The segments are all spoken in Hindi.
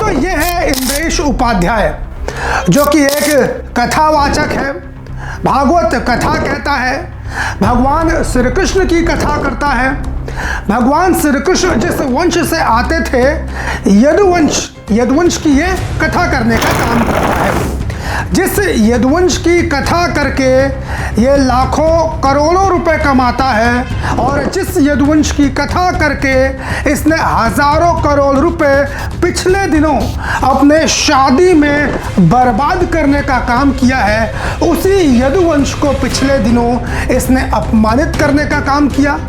दोस्तों ये है इंद्रेश उपाध्याय, जो कि एक कथावाचक है, भागवत कथा कहता है, भगवान श्री कृष्ण की कथा करता है। भगवान श्री कृष्ण जिस वंश से आते थे, यदुवंश की ये कथा करने का काम करता है। जिस यदुवंश की कथा करके ये लाखों करोड़ों रुपए कमाता है, और जिस यदुवंश की कथा करके इसने हजारों करोड़ रुपए पिछले दिनों अपने शादी में बर्बाद करने का काम किया है, उसी यदुवंश को पिछले दिनों इसने अपमानित करने का काम किया।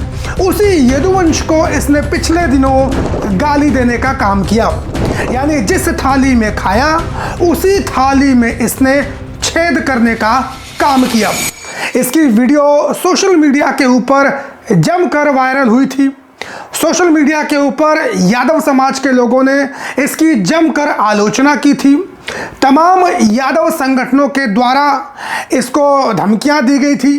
उसी यदुवंश को इसने पिछले दिनों गाली देने का काम किया। यानी जिस थाली में खाया, उसी थाली में इसने छेद करने का काम किया। इसकी वीडियो सोशल मीडिया के ऊपर जमकर वायरल हुई थी। सोशल मीडिया के ऊपर यादव समाज के लोगों ने इसकी जमकर आलोचना की थी। तमाम यादव संगठनों के द्वारा इसको धमकियां दी गई थी।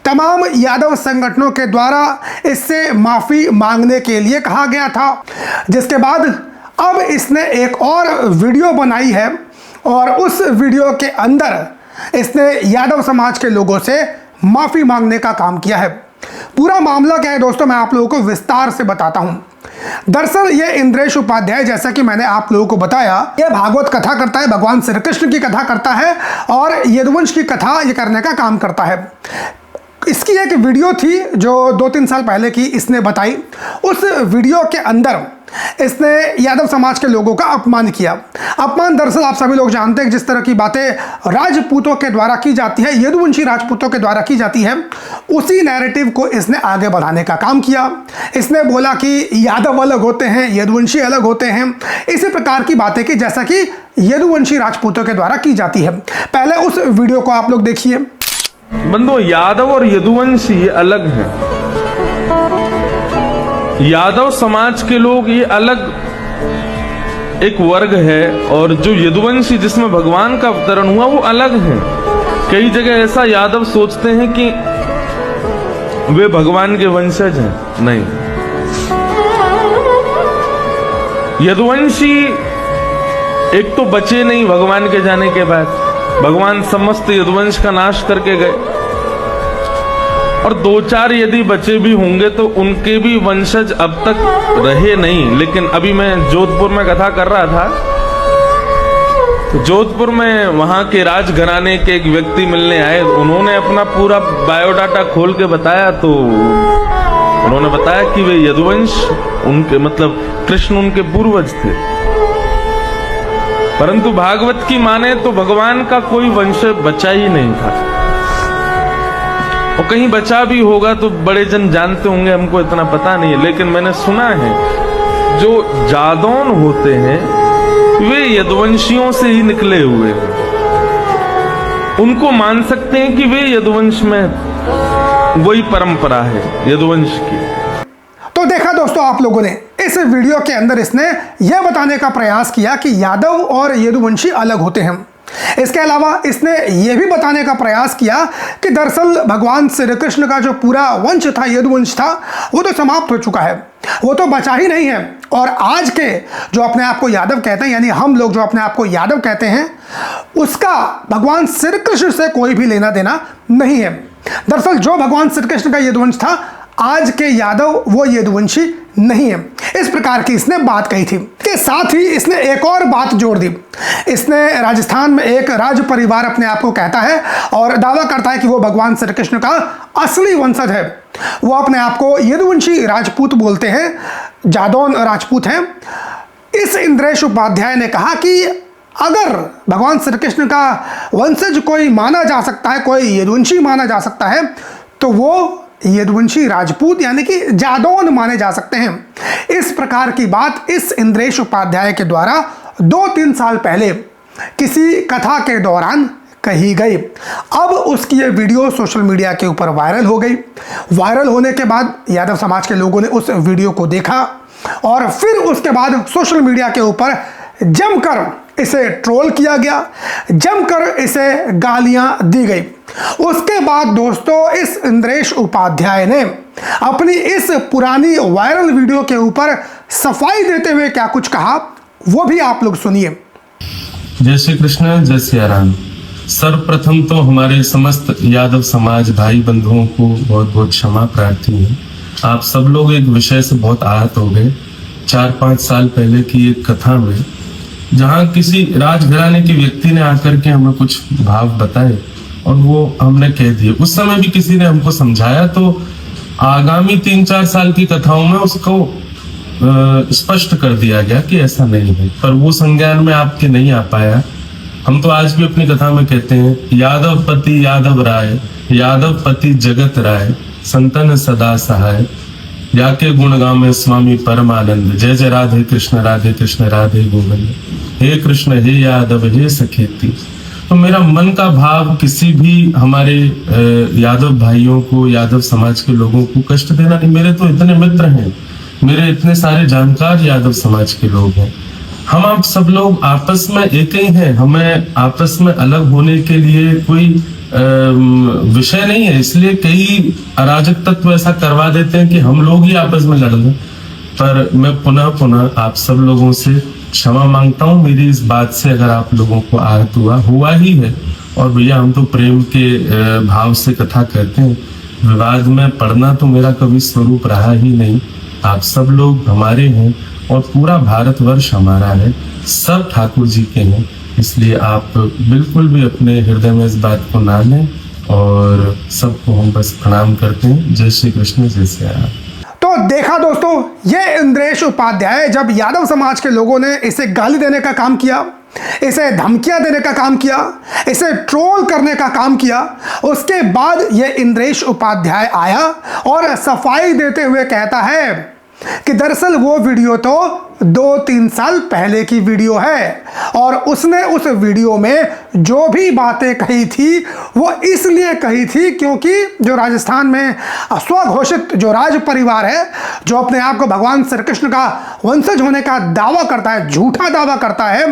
तमाम यादव संगठनों के द्वारा इससे माफ़ी मांगने के लिए कहा गया था, जिसके बाद अब इसने एक और वीडियो बनाई है, और उस वीडियो के अंदर इसने यादव समाज के लोगों से माफ़ी मांगने का काम किया है। पूरा मामला क्या है दोस्तों, मैं आप लोगों को विस्तार से बताता हूं। दरअसल ये इंद्रेश उपाध्याय, जैसा कि मैंने आप लोगों को बताया, ये भागवत कथा करता है, भगवान श्री कृष्ण की कथा करता है, और यदुवंश की कथा ये करने का काम करता है। इसकी एक वीडियो थी जो 2-3 साल पहले की इसने बताई। उस वीडियो के अंदर इसने यादव समाज के लोगों का अपमान किया। अपमान दरअसल आप सभी लोग जानते हैं कि जिस तरह की बातें राजपूतों के द्वारा की जाती है, यदुवंशी राजपूतों के द्वारा की जाती है, उसी नैरेटिव को इसने आगे बढ़ाने का काम किया। इसने बोला कि यादव अलग होते हैं, यदुवंशी अलग होते हैं, इसी प्रकार की बातें की जैसा कि यदुवंशी राजपूतों के द्वारा की जाती है। पहले उस वीडियो को आप लोग देखिए। बंधु, यादव और यदुवंशी अलग हैं। यादव समाज के लोग ये अलग एक वर्ग है, और जो यदुवंशी जिसमें भगवान का अवतरण हुआ वो अलग है। कई जगह ऐसा यादव सोचते हैं कि वे भगवान के वंशज हैं। नहीं, यदुवंशी एक तो बचे नहीं भगवान के जाने के बाद, भगवान समस्त यदुवंश का नाश करके गए, और 2-4 यदि बचे भी होंगे तो उनके भी वंशज अब तक रहे नहीं। लेकिन अभी मैं जोधपुर में कथा कर रहा था, तो जोधपुर में वहां के राजघराने के एक व्यक्ति मिलने आए। उन्होंने अपना पूरा बायोडाटा खोल के बताया, तो उन्होंने बताया कि वे यदुवंश, उनके मतलब कृष्ण उनके पूर्वज थे। परंतु भागवत की माने तो भगवान का कोई वंश बचा ही नहीं था, और कहीं बचा भी होगा तो बड़े जन जानते होंगे, हमको इतना पता नहीं है। लेकिन मैंने सुना है जो जादौन होते हैं वे यदुवंशियों से ही निकले हुए हैं। उनको मान सकते हैं कि वे यदुवंश में वही परंपरा है यदुवंश की। तो देखा दोस्तों आप लोगों ने, इस वीडियो के अंदर इसने यह बताने का प्रयास किया कि यादव और यदुवंशी अलग होते हैं। इसके अलावा इसने यह भी बताने का प्रयास किया कि दरअसल भगवान श्री कृष्ण का जो पूरा वंश था, यदुवंश था, वो तो समाप्त हो चुका है, वो तो बचा ही नहीं है। और आज के जो अपने आप को यादव कहते हैं, यानी हम लोग जो अपने आप को यादव कहते हैं, उसका भगवान श्री कृष्ण से कोई भी लेना देना नहीं है। दरअसल जो भगवान श्री कृष्ण का यदुवंश था, आज के यादव वो यदुवंशी नहीं है। इस प्रकार की इसने बात कही थी। के साथ ही इसने एक और बात जोड़ दी। इसने राजस्थान में एक राज परिवार अपने आप को कहता है और दावा करता है कि वो भगवान श्री कृष्ण का असली वंशज है। वो अपने आप को यदुवंशी राजपूत बोलते हैं, जादौन राजपूत हैं। इस इंद्रेश उपाध्याय ने कहा कि अगर भगवान श्री कृष्ण का वंशज कोई माना जा सकता है, कोई यदुवंशी माना जा सकता है, तो वो यदुवंशी राजपूत यानी कि जादौन माने जा सकते हैं। इस प्रकार की बात इस इंद्रेश उपाध्याय के द्वारा 2-3 साल पहले किसी कथा के दौरान कही गई। अब उसकी ये वीडियो सोशल मीडिया के ऊपर वायरल हो गई। वायरल होने के बाद यादव समाज के लोगों ने उस वीडियो को देखा, और फिर उसके बाद सोशल मीडिया के ऊपर जमकर इसे ट्रोल किया गया, जमकर इसे गालियां दी गई। उसके बाद दोस्तों इस इंद्रेश उपाध्याय ने अपनी इस पुरानी वायरल वीडियो के ऊपर सफाई देते हुए क्या कुछ कहा, वो भी आप लोग सुनिए। जय श्री कृष्ण, जय श्री राम। सर्वप्रथम तो हमारे समस्त यादव समाज भाई बंधुओं को बहुत बहुत क्षमा प्रार्थी है। आप सब लोग एक विषय से बहुत आहत हो गए 4-5 साल पहले की एक कथा में, जहाँ किसी राजघराने के व्यक्ति ने आकर के हमें कुछ भाव बताए और वो हमने कह दिए। उस समय भी किसी ने हमको समझाया, तो आगामी 3-4 साल की कथाओं में उसको स्पष्ट कर दिया गया कि ऐसा नहीं है, पर वो संज्ञान में आपके नहीं आ पाया। हम तो आज भी अपनी कथा में कहते हैं, यादव पति यादव राय, यादव पति जगत राय, संतन सदा सहाय, याके गुण गामे स्वामी परमानंद, जय जय राधे कृष्ण राधे गोविंद, हे कृष्ण हे यादव हे सखेती। तो मेरा मन का भाव किसी भी हमारे यादव भाइयों को, यादव समाज के लोगों को कष्ट देना नहीं। मेरे तो इतने मित्र हैं, मेरे इतने सारे जानकार यादव समाज के लोग हैं। हम आप सब लोग आपस में एक ही हैं। हमें आपस में अलग होने के लिए कोई विषय नहीं है, इसलिए कई अराजक तत्व ऐसा करवा देते हैं कि हम लोग ही आपस में लड़ लें। पर मैं पुनः आप सब लोगों से क्षमा मांगता हूँ मेरी इस बात से अगर आप लोगों को आहत हुआ ही है। और भैया हम तो प्रेम के भाव से कथा कहते हैं, विवाद में पढ़ना तो मेरा कभी स्वरूप रहा ही नहीं। आप सब लोग हमारे हैं और पूरा भारतवर्ष हमारा है, सब ठाकुर जी के हैं, इसलिए आप बिल्कुल भी अपने हृदय में इस बात को ना लें। और सबको हम बस प्रणाम करते हैं। जय श्री कृष्ण, जय श्री राम। तो देखा दोस्तों, ये इंद्रेश उपाध्याय जब यादव समाज के लोगों ने इसे गाली देने का काम किया, इसे धमकियां देने का काम किया, इसे ट्रोल करने का काम किया, उसके बाद ये इंद्रेश उपाध्याय आया और सफाई देते हुए कहता है कि दरअसल वो वीडियो तो 2-3 साल पहले की वीडियो है और उसने उस वीडियो में जो भी बातें कही थी वो इसलिए कही थी क्योंकि जो राजस्थान में स्वघोषित जो राज परिवार है, जो अपने आप को भगवान श्री कृष्ण का वंशज होने का दावा करता है, झूठा दावा करता है,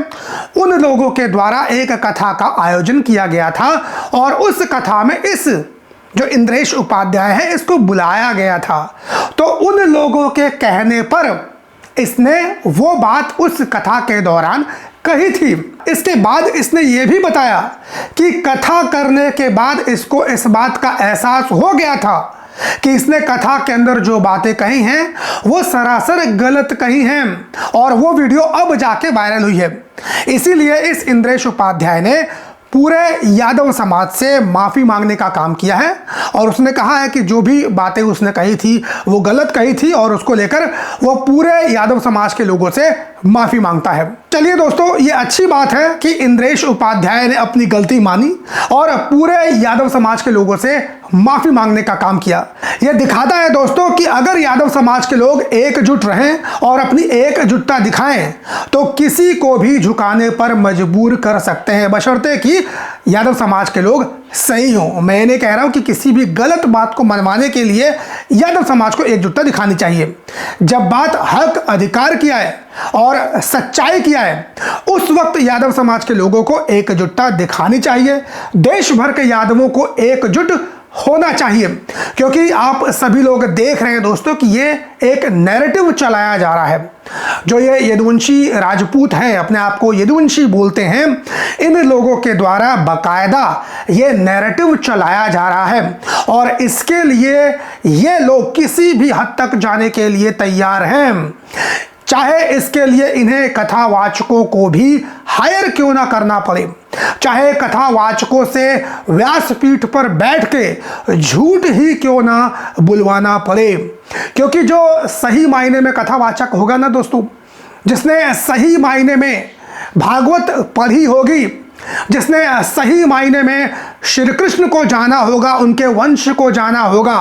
उन लोगों के द्वारा एक कथा का आयोजन किया गया था और उस कथा में इस जो इंद्रेश उपाध्याय है इसको बुलाया गया था। तो उन लोगों के कहने पर इसने वो बात उस कथा के दौरान कही थी। इसके बाद इसने ये भी बताया कि कथा करने के बाद इसको इस बात का एहसास हो गया था कि इसने कथा के अंदर जो बातें कही हैं वो सरासर गलत कही हैं और वो वीडियो अब जाके वायरल हुई है। इसीलिए इस इंद्रेश उपाध्याय ने पूरे यादव समाज से माफ़ी मांगने का काम किया है और उसने कहा है कि जो भी बातें उसने कही थी वो गलत कही थी और उसको लेकर वो पूरे यादव समाज के लोगों से माफ़ी मांगता है। चलिए दोस्तों, ये अच्छी बात है कि इंद्रेश उपाध्याय ने अपनी गलती मानी और पूरे यादव समाज के लोगों से माफ़ी मांगने का काम किया। यह दिखाता है दोस्तों कि अगर यादव समाज के लोग एकजुट रहें और अपनी एकजुटता दिखाएं तो किसी को भी झुकाने पर मजबूर कर सकते हैं, बशर्ते कि यादव समाज के लोग सही हों। मैं नहीं कह रहा हूं कि किसी भी गलत बात को मनवाने के लिए यादव समाज को एकजुटता दिखानी चाहिए। जब बात हक अधिकार की आए और सच्चाई की आए उस वक्त यादव समाज के लोगों को एकजुटता दिखानी चाहिए। देश भर के यादवों को एकजुट होना चाहिए, क्योंकि आप सभी लोग देख रहे हैं दोस्तों कि ये एक नैरेटिव चलाया जा रहा है। जो ये यदुवंशी राजपूत हैं, अपने आप को यदुवंशी बोलते हैं, इन लोगों के द्वारा बाकायदा ये नैरेटिव चलाया जा रहा है और इसके लिए ये लोग किसी भी हद तक जाने के लिए तैयार हैं, चाहे इसके लिए इन्हें कथावाचकों को भी हायर क्यों ना करना पड़े, चाहे कथावाचकों से व्यासपीठ पर बैठ के झूठ ही क्यों ना बुलवाना पड़े। क्योंकि जो सही मायने में कथावाचक होगा ना दोस्तों, जिसने सही मायने में भागवत पढ़ी होगी, जिसने सही मायने में श्री कृष्ण को जाना होगा, उनके वंश को जाना होगा,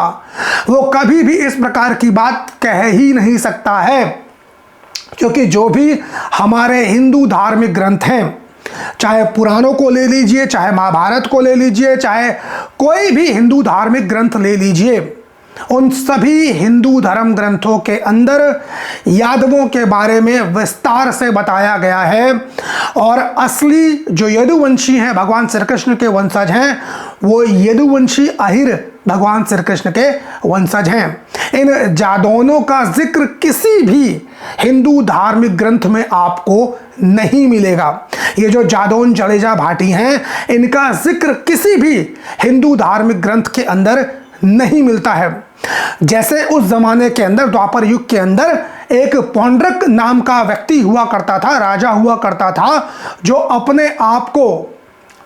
वो कभी भी इस प्रकार की बात कह ही नहीं सकता है। क्योंकि जो भी हमारे हिंदू धार्मिक ग्रंथ हैं, चाहे पुराणों को ले लीजिए, चाहे महाभारत को ले लीजिए, चाहे कोई भी हिंदू धार्मिक ग्रंथ ले लीजिए, उन सभी हिंदू धर्म ग्रंथों के अंदर यादवों के बारे में विस्तार से बताया गया है और असली जो यदुवंशी हैं, भगवान श्री कृष्ण के वंशज हैं, वो यदुवंशी अहिर भगवान श्री कृष्ण के वंशज हैं। इन जादौनों का जिक्र किसी भी हिंदू धार्मिक ग्रंथ में आपको नहीं मिलेगा। ये जो जादौन जडेजा भाटी हैं, इनका जिक्र किसी भी हिंदू धार्मिक ग्रंथ के अंदर नहीं मिलता है। जैसे उस जमाने के अंदर, द्वापर युग के अंदर, एक पौंड्रक नाम का व्यक्ति हुआ करता था, राजा हुआ करता था, जो अपने आप को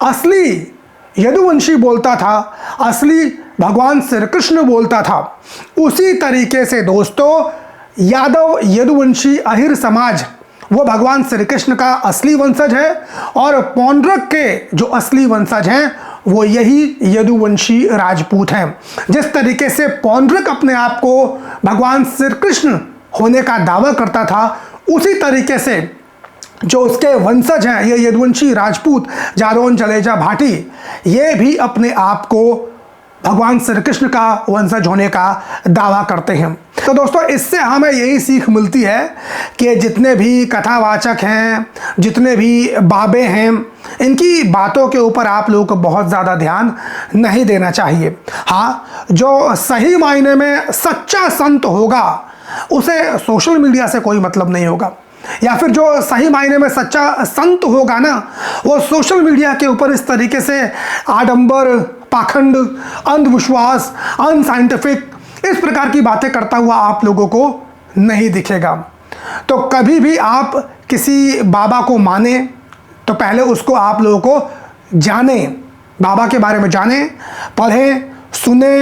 असली यदुवंशी बोलता था, असली भगवान श्री कृष्ण बोलता था। उसी तरीके से दोस्तों, यादव यदुवंशी अहिर समाज वो भगवान श्री कृष्ण का असली वंशज है, और पौंड्रक के जो असली वंशज हैं वो यही यदुवंशी राजपूत हैं। जिस तरीके से पौंड्रक अपने आप को भगवान श्री कृष्ण होने का दावा करता था, उसी तरीके से जो उसके वंशज हैं, ये यदुवंशी राजपूत जादौन जडेजा भाटी, ये भी अपने आप को भगवान श्री कृष्ण का वंशज होने का दावा करते हैं। तो दोस्तों, इससे हमें यही सीख मिलती है कि जितने भी कथावाचक हैं, जितने भी बाबे हैं, इनकी बातों के ऊपर आप लोगों को बहुत ज़्यादा ध्यान नहीं देना चाहिए। हाँ, जो सही मायने में सच्चा संत होगा उसे सोशल मीडिया से कोई मतलब नहीं होगा, या फिर जो सही मायने में सच्चा संत होगा ना, वो सोशल मीडिया के ऊपर इस तरीके से आडंबर, पाखंड, अंधविश्वास, अनसाइंटिफिक, इस प्रकार की बातें करता हुआ आप लोगों को नहीं दिखेगा। तो कभी भी आप किसी बाबा को माने तो पहले उसको आप लोगों को जाने, बाबा के बारे में जाने, पढ़ें, सुने,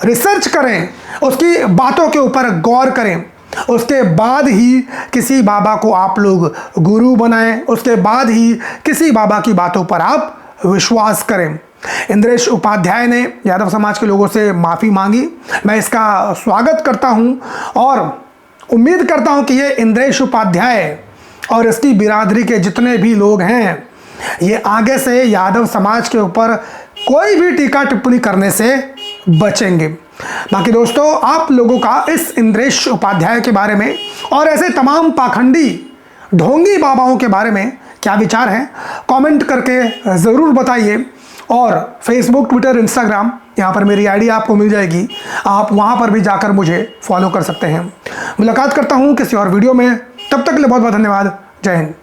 रिसर्च करें, उसकी बातों के ऊपर गौर करें। उसके बाद ही किसी बाबा को आप लोग गुरु बनाएं, उसके बाद ही किसी बाबा की बातों पर आप विश्वास करें। इंद्रेश उपाध्याय ने यादव समाज के लोगों से माफ़ी मांगी। मैं इसका स्वागत करता हूं और उम्मीद करता हूं कि ये इंद्रेश उपाध्याय और इसकी बिरादरी के जितने भी लोग हैं, ये आगे से यादव समाज के ऊपर कोई भी टीका टिप्पणी करने से बचेंगे। बाकी दोस्तों, आप लोगों का इस इंद्रेश उपाध्याय के बारे में और ऐसे तमाम पाखंडी ढोंगी बाबाओं के बारे में क्या विचार हैं, कमेंट करके ज़रूर बताइए। और फेसबुक, ट्विटर, इंस्टाग्राम, यहाँ पर मेरी आईडी आपको मिल जाएगी, आप वहाँ पर भी जाकर मुझे फॉलो कर सकते हैं। मुलाकात करता हूँ किसी और वीडियो में, तब तक के लिए बहुत बहुत धन्यवाद। जय हिंद।